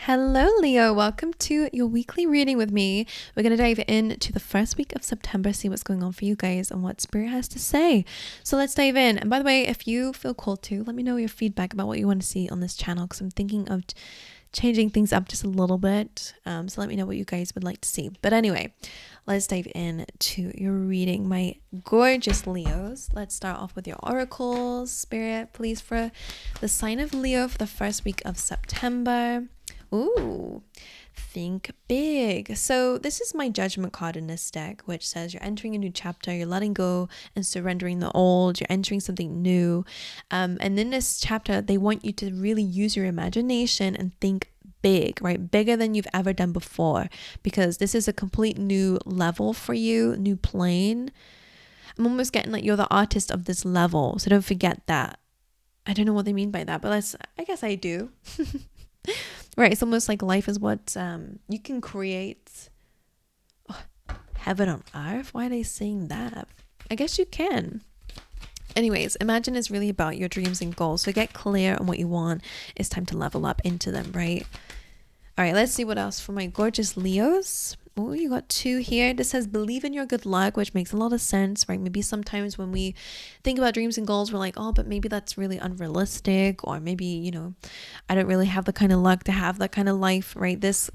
Hello, Leo. Welcome to your weekly reading with me. We're going to dive into the first week of September, see what's going on for you guys and what Spirit has to say. So let's dive in. And by the way, if you feel called to, let me know your feedback about what you want to see on this channel because I'm thinking of changing things up just a little bit. So let me know what you guys would like to see. But anyway, let's dive in to your reading, my gorgeous Leos. Let's start off with your oracles. Spirit, please, for the sign of Leo for the first week of September. Ooh, think big. So this is my judgment card in this deck, which says you're entering a new chapter, you're letting go and surrendering the old, you're entering something new. And in this chapter, they want you to really use your imagination and think big, right? Bigger than you've ever done before, because this is a complete new level for you, new plane. I'm almost getting like you're the artist of this level. So don't forget that. I don't know what they mean by that, but I guess I do. Right, it's almost like life is what you can create. Heaven on earth? Why are they saying that? I guess you can. Anyways, imagine it's really about your dreams and goals. So get clear on what you want. It's time to level up into them, right? All right, let's see what else for my gorgeous Leos. Oh, you got two here. This says believe in your good luck, which makes a lot of sense, right? Maybe sometimes when we think about dreams and goals, we're like, oh, but maybe that's really unrealistic, or maybe, I don't really have the kind of luck to have that kind of life, right? This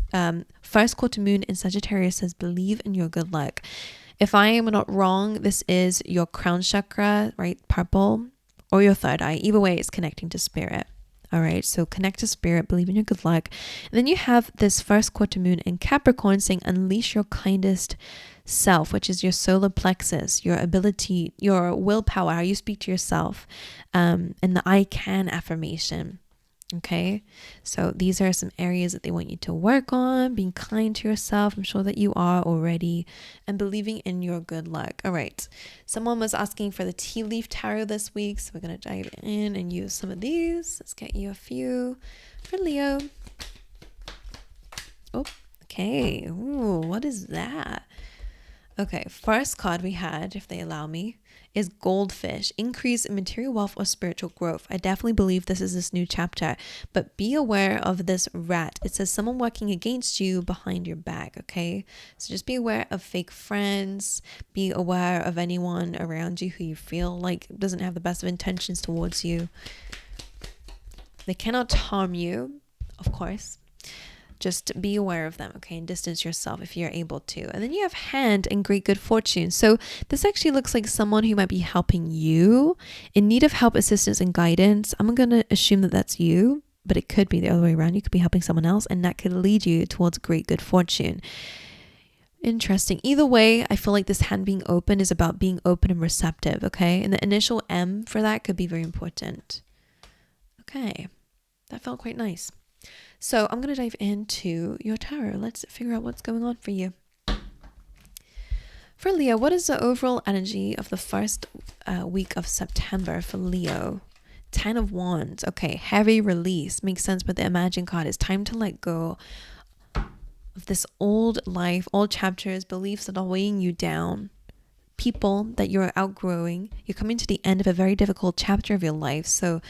first quarter moon in Sagittarius says believe in your good luck. If I am not wrong, this is your crown chakra, right? Purple, or your third eye. Either way, it's connecting to spirit. All right, so connect to spirit, believe in your good luck. And then you have this first quarter moon in Capricorn saying unleash your kindest self, which is your solar plexus, your ability, your willpower, how you speak to yourself, and the I can affirmation. Okay, so these are some areas that they want you to work on, being kind to yourself. I'm sure that you are already, and believing in your good luck. All right, someone was asking for the tea leaf tarot this week, so we're going to dive in and use some of these. Let's get you a few for Leo. Oh, okay. Ooh, what is that? Okay, first card we had, if they allow me, is goldfish, increase in material wealth or spiritual growth. I definitely believe this is this new chapter, but be aware of this rat. It says someone working against you behind your back, okay? So just be aware of fake friends, be aware of anyone around you who you feel like doesn't have the best of intentions towards you. They cannot harm you, of course. Just be aware of them, okay, and distance yourself if you're able to. And then you have hand and great good fortune. So this actually looks like someone who might be helping you in need of help, assistance, and guidance. I'm going to assume that that's you, but it could be the other way around. You could be helping someone else, and that could lead you towards great good fortune. Interesting. Either way, I feel like this hand being open is about being open and receptive, okay? And the initial M for that could be very important. Okay, that felt quite nice. So I'm going to dive into your tarot. Let's figure out what's going on for you. For Leo, what is the overall energy of the first week of September for Leo? 10 of Wands. Okay, heavy release. Makes sense with the Imagine card. It's time to let go of this old life, old chapters, beliefs that are weighing you down, people that you're outgrowing. You're coming to the end of a very difficult chapter of your life, so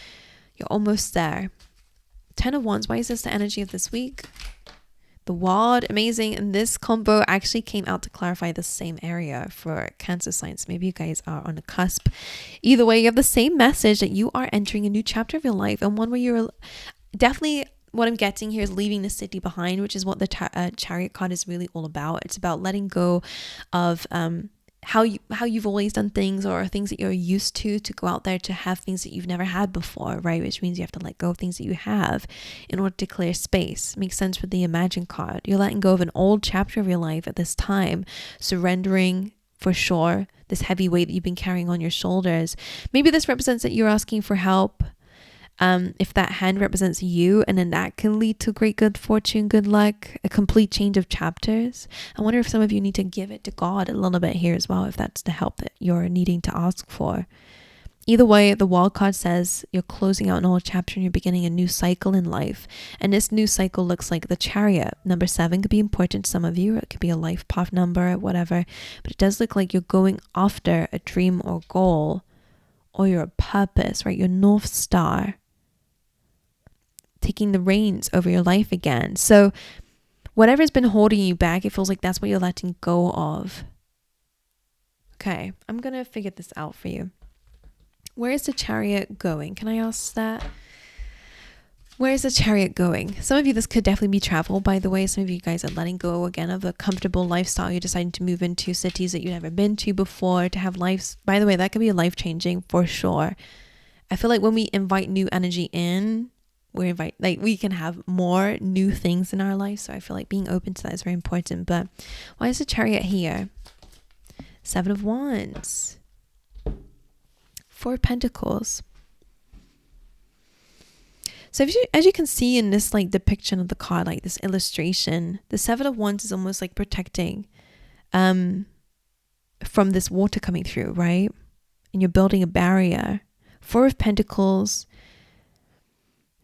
you're almost there. 10 of Wands, why is this the energy of this week? The Wand, amazing. And this combo actually came out to clarify the same area for Cancer signs. Maybe you guys are on the cusp. Either way, you have the same message that you are entering a new chapter of your life, and one where you're definitely, what I'm getting here is leaving the city behind, which is what the Chariot card is really all about. It's about letting go of how you've always done things, or things that you're used to go out there to have things that you've never had before, right? Which means you have to let go of things that you have in order to clear space. Makes sense with the Imagine card. You're letting go of an old chapter of your life at this time, surrendering for sure this heavy weight that you've been carrying on your shoulders. Maybe this represents that you're asking for help. If that hand represents you, and then that can lead to great good fortune, good luck, a complete change of chapters. I wonder if some of you need to give it to God a little bit here as well, if that's the help that you're needing to ask for. Either way, the Wall card says you're closing out an old chapter and you're beginning a new cycle in life. And this new cycle looks like the Chariot. Number 7 could be important to some of you. It could be a life path number, whatever. But it does look like you're going after a dream or goal, or your purpose, right? Your North Star. taking the reins over your life again. So whatever's been holding you back, it feels like that's what you're letting go of. Okay, I'm going to figure this out for you. Where is the Chariot going? Can I ask that? Where is the Chariot going? Some of you, this could definitely be travel, by the way. Some of you guys are letting go again of a comfortable lifestyle. You're deciding to move into cities that you've never been to before, to have lives. By the way, that could be life-changing for sure. I feel like when we invite new energy in, we can have more new things in our life. So I feel like being open to that is very important. But why is the Chariot here? 7 of Wands. 4 of Pentacles. So as you can see in this like depiction of the card, like this illustration, the 7 of Wands is almost like protecting from this water coming through, right? And you're building a barrier. 4 of Pentacles.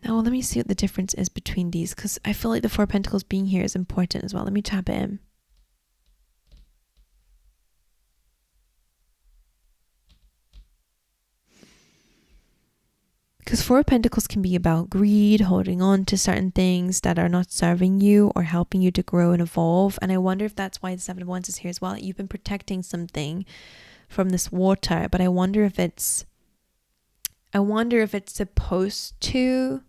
Now let me see what the difference is between these, because I feel like the 4 of Pentacles being here is important as well. Let me tap it in. Because 4 of Pentacles can be about greed, holding on to certain things that are not serving you or helping you to grow and evolve. And I wonder if that's why the 7 of Wands is here as well. You've been protecting something from this water, but I wonder if it's supposed to,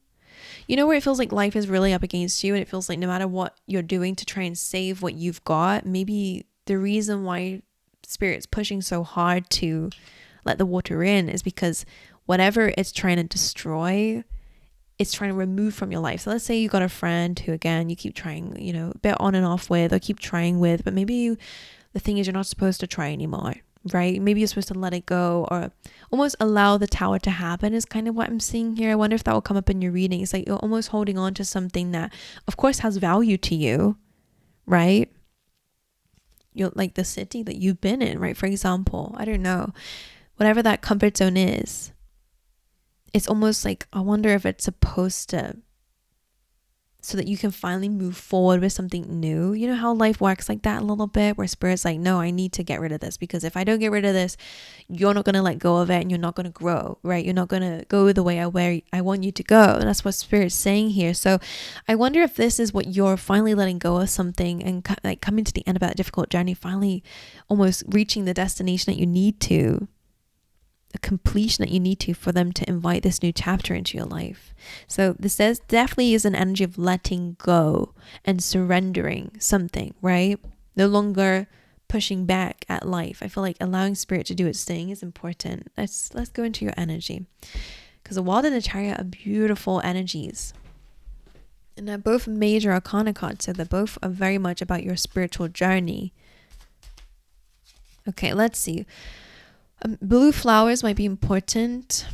where it feels like life is really up against you, and it feels like no matter what you're doing to try and save what you've got, maybe the reason why Spirit's pushing so hard to let the water in is because whatever it's trying to destroy, it's trying to remove from your life. So let's say you got a friend who, again, you keep trying, a bit on and off with, or keep trying with, but maybe the thing is you're not supposed to try anymore, right? Maybe you're supposed to let it go, or almost allow the Tower to happen is kind of what I'm seeing here. I wonder if that will come up in your reading. It's like you're almost holding on to something that, of course, has value to you, right? You're like the city that you've been in, right? For example, I don't know, whatever that comfort zone is. It's almost like, I wonder if it's supposed to, so that you can finally move forward with something new. You know how life works like that a little bit, where Spirit's like, no, I need to get rid of this, because if I don't get rid of this, you're not going to let go of it, and you're not going to grow, right? You're not going to go the way I want you to go. And that's what Spirit's saying here. So I wonder if this is what you're finally letting go of something, and like coming to the end of that difficult journey, finally almost reaching the destination that you need to, a completion that you need to, for them to invite this new chapter into your life. So this definitely is an energy of letting go and surrendering something, right? No longer pushing back at life. I feel like allowing Spirit to do its thing is important. Let's go into your energy, because the World and the Chariot are beautiful energies, and they're both major arcana cards, so they're both are very much about your spiritual journey. Okay, let's see. Blue flowers might be important.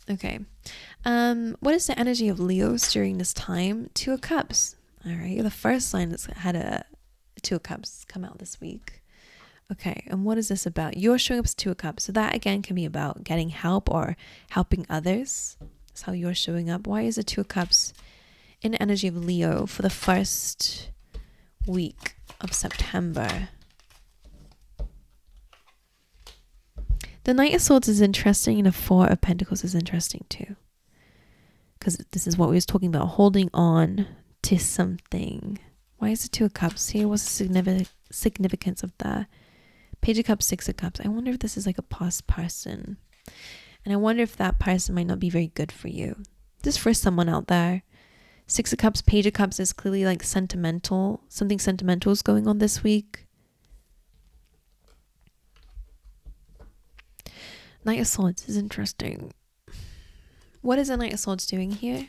Okay. What is the energy of Leos during this time? 2 of Cups. All right. You're the first sign that's had a 2 of Cups come out this week. Okay. And what is this about? You're showing up as 2 of Cups. So that again can be about getting help or helping others. That's how you're showing up. Why is it 2 of Cups in the energy of Leo for the first week of September? The Knight of Swords is interesting, and the 4 of Pentacles is interesting too, because this is what we was talking about, holding on to something. Why is the 2 of Cups here? What's the significance of the Page of Cups, 6 of Cups? I wonder if this is like a past person, and I wonder if that person might not be very good for you. Just for someone out there. 6 of Cups, Page of Cups is clearly like sentimental. Something sentimental is going on this week. Knight of Swords is interesting. What is the Knight of Swords doing here?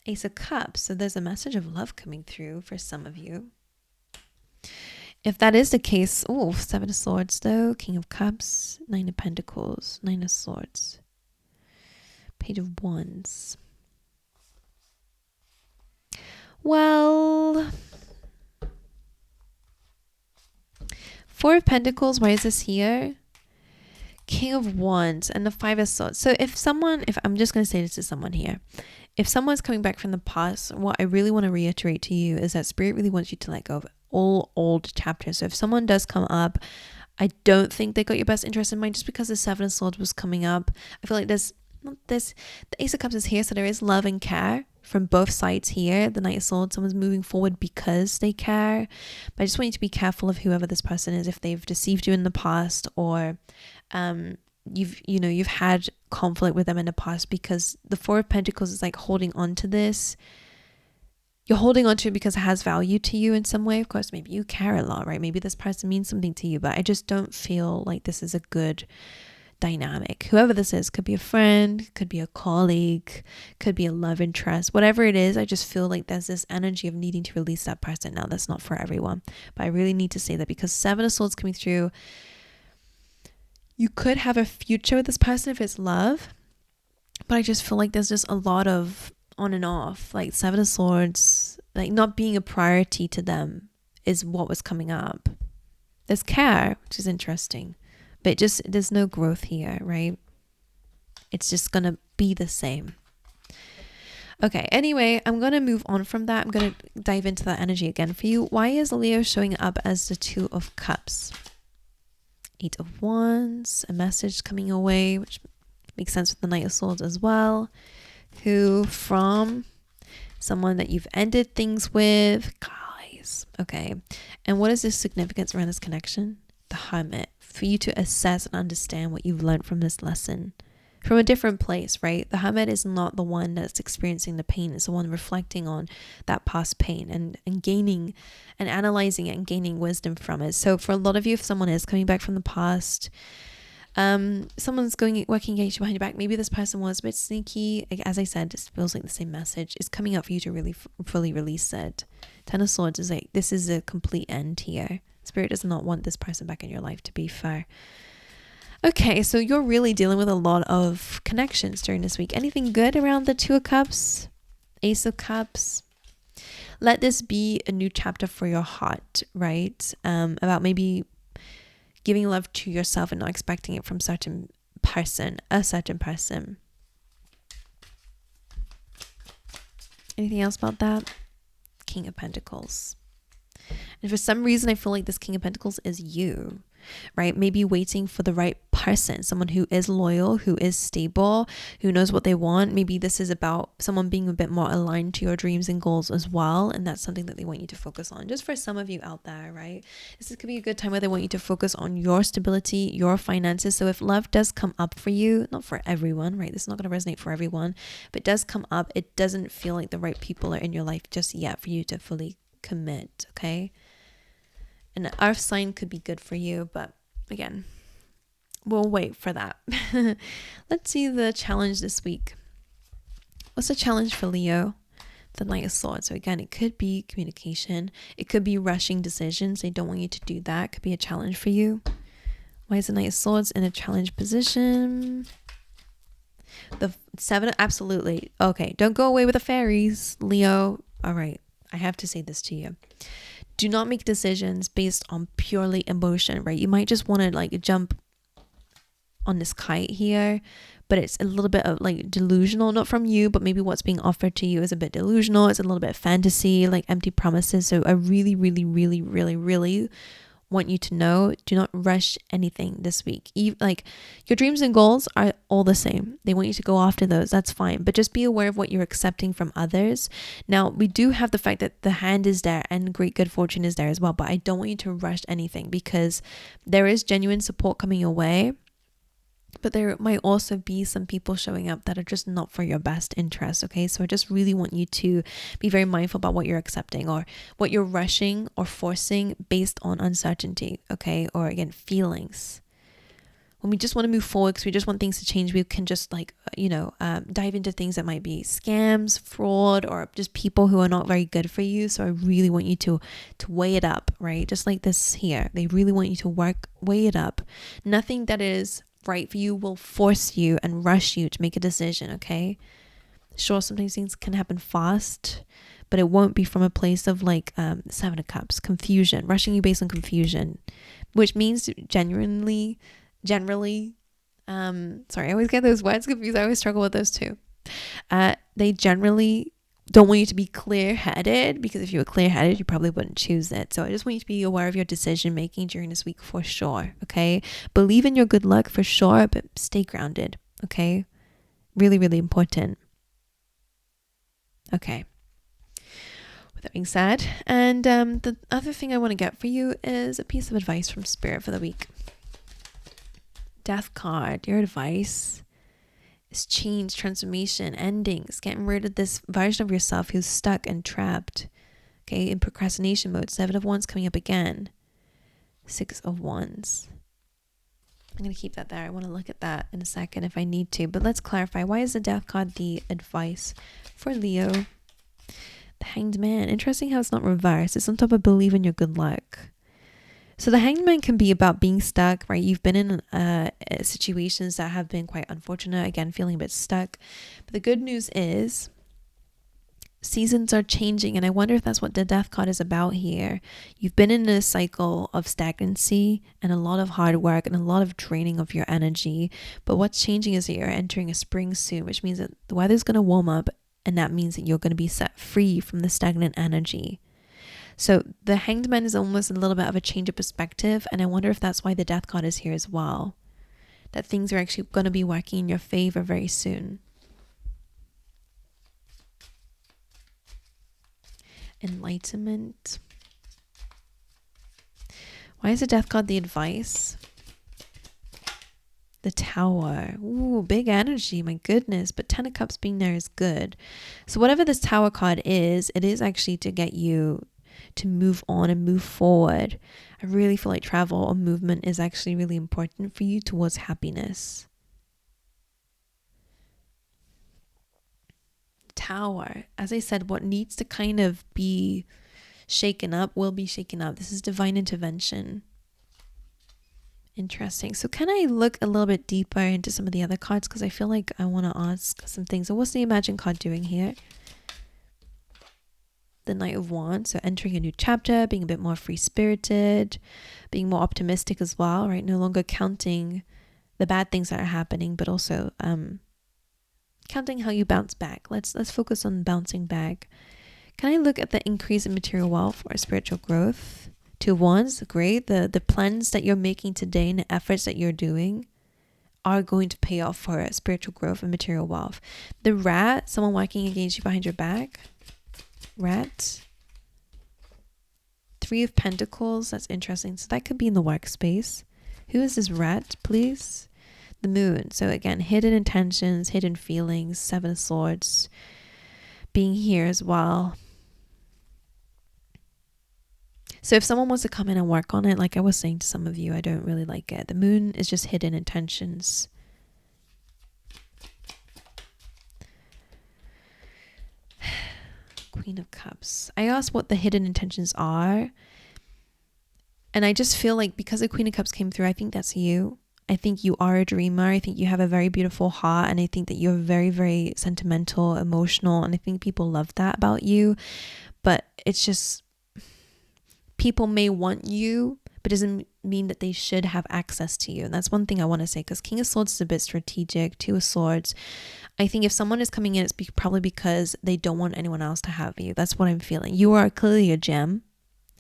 Ace of Cups. So there's a message of love coming through for some of you. If that is the case, 7 of Swords though, King of Cups, 9 of Pentacles, 9 of Swords, Page of Wands. Well, 4 of Pentacles, why is this here? King of Wands and the 5 of Swords. So if I'm just going to say this to someone here. If someone's coming back from the past, what I really want to reiterate to you is that Spirit really wants you to let go of all old chapters. So if someone does come up, I don't think they got your best interest in mind just because the Seven of Swords was coming up. I feel like there's not this, the Ace of Cups is here, so there is love and care from both sides here. The Knight of Swords, someone's moving forward because they care. But I just want you to be careful of whoever this person is, if they've deceived you in the past, or you've had conflict with them in the past, because the Four of Pentacles is like holding on to this. You're holding on to it because it has value to you in some way. Of course, maybe you care a lot, right? Maybe this person means something to you, but I just don't feel like this is a good dynamic. Whoever this is, could be a friend, could be a colleague, could be a love interest, whatever it is. I just feel like there's this energy of needing to release that person. Now, that's not for everyone, but I really need to say that because Seven of Swords coming through, you could have a future with this person if it's love, but I just feel like there's just a lot of on and off. Like Seven of Swords, like not being a priority to them is what was coming up. There's care, which is interesting, but just there's no growth here, right? It's just gonna be the same. Okay, anyway, I'm gonna move on from that. I'm gonna dive into that energy again for you. Why is Leo showing up as the Two of Cups? Eight of Wands, a message coming away, which makes sense with the Knight of Swords as well. Who from? Someone that you've ended things with, guys. Okay, and what is the significance around this connection? The Hermit, for you to assess and understand what you've learned from this lesson from a different place, right? The Hermit is not the one that's experiencing the pain. It's the one reflecting on that past pain and gaining and analyzing it and gaining wisdom from it. So for a lot of you, if someone is coming back from the past, someone's working against you behind your back, maybe this person was a bit sneaky. Like, as I said, it feels like the same message is coming up for you to really fully release it. Ten of Swords is like, this is a complete end here. Spirit does not want this person back in your life, to be fair. Okay, so you're really dealing with a lot of connections during this week. Anything good around the Two of Cups, Ace of Cups? Let this be a new chapter for your heart, right? About maybe giving love to yourself and not expecting it from a certain person. Anything else about that? King of Pentacles. And for some reason, I feel like this King of Pentacles is you, right? Maybe waiting for the right person, someone who is loyal, who is stable, who knows what they want. Maybe this is about someone being a bit more aligned to your dreams and goals as well. And that's something that they want you to focus on. Just for some of you out there, right? This could be a good time where they want you to focus on your stability, your finances. So if love does come up for you, not for everyone, right? This is not going to resonate for everyone, but it does come up. It doesn't feel like the right people are in your life just yet for you to fully commit, okay? An earth sign could be good for you, but again, we'll wait for that. Let's see the challenge this week. What's the challenge for Leo? The Knight of Swords. So again, it could be communication. It could be rushing decisions. They don't want you to do that. It could be a challenge for you. Why is the Knight of Swords in a challenge position? The Seven, absolutely. Okay, don't go away with the fairies, Leo. All right, I have to say this to you. Do not make decisions based on purely emotion, right? You might just want to like jump on this kite here, but it's a little bit of like delusional, not from you, but maybe what's being offered to you is a bit delusional. It's a little bit fantasy, like empty promises. So I really, really, really, really, really want you to know, do not rush anything this week. Like your dreams and goals are all the same. They want you to go after those. That's fine. But just be aware of what you're accepting from others. Now, we do have the fact that the hand is there and great good fortune is there as well. But I don't want you to rush anything because there is genuine support coming your way. But there might also be some people showing up that are just not for your best interest, okay? So I just really want you to be very mindful about what you're accepting or what you're rushing or forcing based on uncertainty, okay? Or again, feelings. When we just want to move forward because we just want things to change, we can just like, dive into things that might be scams, fraud, or just people who are not very good for you. So I really want you to weigh it up, right? Just like this here. They really want you to weigh it up. Nothing that is right for you will force you and rush you to make a decision, okay? Sure, sometimes things can happen fast, but it won't be from a place of like Seven of Cups, confusion, rushing you based on confusion, which means generally, sorry, I always get those words confused. I always struggle with those too. They generally don't want you to be clear-headed, because if you were clear-headed, you probably wouldn't choose it. So I just want you to be aware of your decision making during this week for sure. Okay, believe in your good luck for sure, but stay grounded. Okay, really, really important. Okay, with that being said, and the other thing I want to get for you is a piece of advice from Spirit for the week. Death card, your advice is change, transformation, endings, getting rid of this version of yourself who's stuck and trapped, okay, in procrastination mode. 7 of Wands coming up again. 6 of Wands. I'm going to keep that there. I want to look at that in a second if I need to. But let's clarify. Why is the Death card the advice for Leo? The Hanged Man. Interesting how it's not reversed. It's on top of believe in your good luck. So the Hanged Man can be about being stuck, right? You've been in situations that have been quite unfortunate. Again, feeling a bit stuck. But the good news is seasons are changing. And I wonder if that's what the Death card is about here. You've been in a cycle of stagnancy and a lot of hard work and a lot of draining of your energy. But what's changing is that you're entering a spring soon, which means that the weather's going to warm up. And that means that you're going to be set free from the stagnant energy. So the Hanged Man is almost a little bit of a change of perspective. And I wonder if that's why the Death card is here as well. That things are actually going to be working in your favor very soon. Enlightenment. Why is the Death card the advice? The Tower. Ooh, big energy, my goodness. But 10 of Cups being there is good. So whatever this Tower card is, it is actually to get you to move on and move forward. I really feel like travel or movement is actually really important for you towards happiness. Tower. As I said, what needs to kind of be shaken up will be shaken up. This is divine intervention. Interesting. So can I look a little bit deeper into some of the other cards? Because I feel like I want to ask some things. So what's the Imagine card doing here? The Knight of Wands. So entering a new chapter, being a bit more free-spirited, being more optimistic as well, right? No longer counting the bad things that are happening, but also counting how you bounce back. Let's focus on bouncing back. Can I look at the increase in material wealth or spiritual growth? 2 of Wands, great. The plans that you're making today and the efforts that you're doing are going to pay off for spiritual growth and material wealth. The Rat, someone working against you behind your back. Rat. 3 of Pentacles, that's interesting. So that could be in the workspace. Who is this Rat, please? The Moon. So again, hidden intentions, hidden feelings. 7 of Swords being here as well. So if someone wants to come in and work on it, like I was saying to some of you, I don't really like it. The Moon is just hidden intentions. Queen of Cups. I asked what the hidden intentions are. And I just feel like because the Queen of Cups came through, I think that's you. I think you are a dreamer. I think you have a very beautiful heart. And I think that you're very, very sentimental, emotional. And I think people love that about you. But it's just, people may want you, but doesn't mean that they should have access to you. And that's one thing I want to say, because King of Swords is a bit strategic. 2 of Swords. I think if someone is coming in, it's probably because they don't want anyone else to have you. That's what I'm feeling. You are clearly a gem.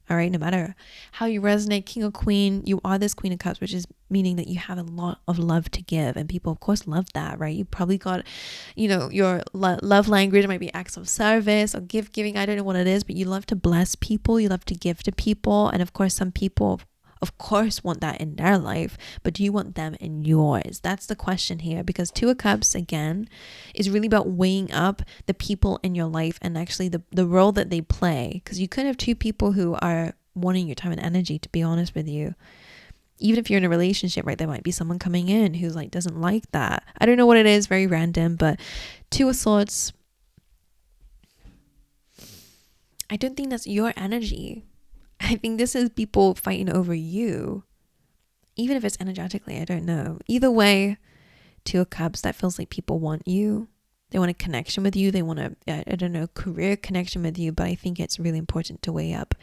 All right, no matter how you resonate, King or Queen, you are this Queen of Cups, which is meaning that you have a lot of love to give. And people, of course, love that, right? You probably got, your love language might be acts of service or gift giving. I don't know what it is, but you love to bless people. You love to give to people. And of course, some people, of course, want that in their life, but do you want them in yours? That's the question here, because 2 of Cups, again, is really about weighing up the people in your life and actually the role that they play. Because you could have 2 people who are wanting your time and energy, to be honest with you. Even if you're in a relationship, right, there might be someone coming in who's like, doesn't like that. I don't know what it is, very random, but 2 of Swords, I don't think that's your energy. I think this is people fighting over you. Even if it's energetically, I don't know. Either way, 2 of Cups, that feels like people want you. They want a connection with you. They want a, career connection with you. But I think it's really important to weigh up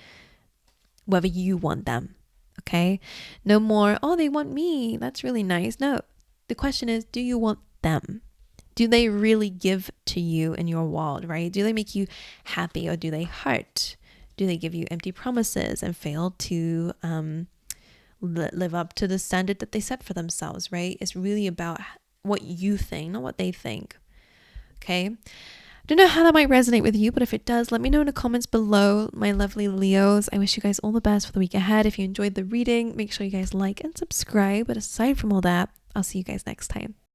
whether you want them. Okay? No more, oh, they want me. That's really nice. No. The question is, do you want them? Do they really give to you in your world, right? Do they make you happy, or do they hurt? Do they give you empty promises and fail to live up to the standard that they set for themselves, right? It's really about what you think, not what they think. Okay. I don't know how that might resonate with you, but if it does, let me know in the comments below, my lovely Leos. I wish you guys all the best for the week ahead. If you enjoyed the reading, make sure you guys like and subscribe. But aside from all that, I'll see you guys next time.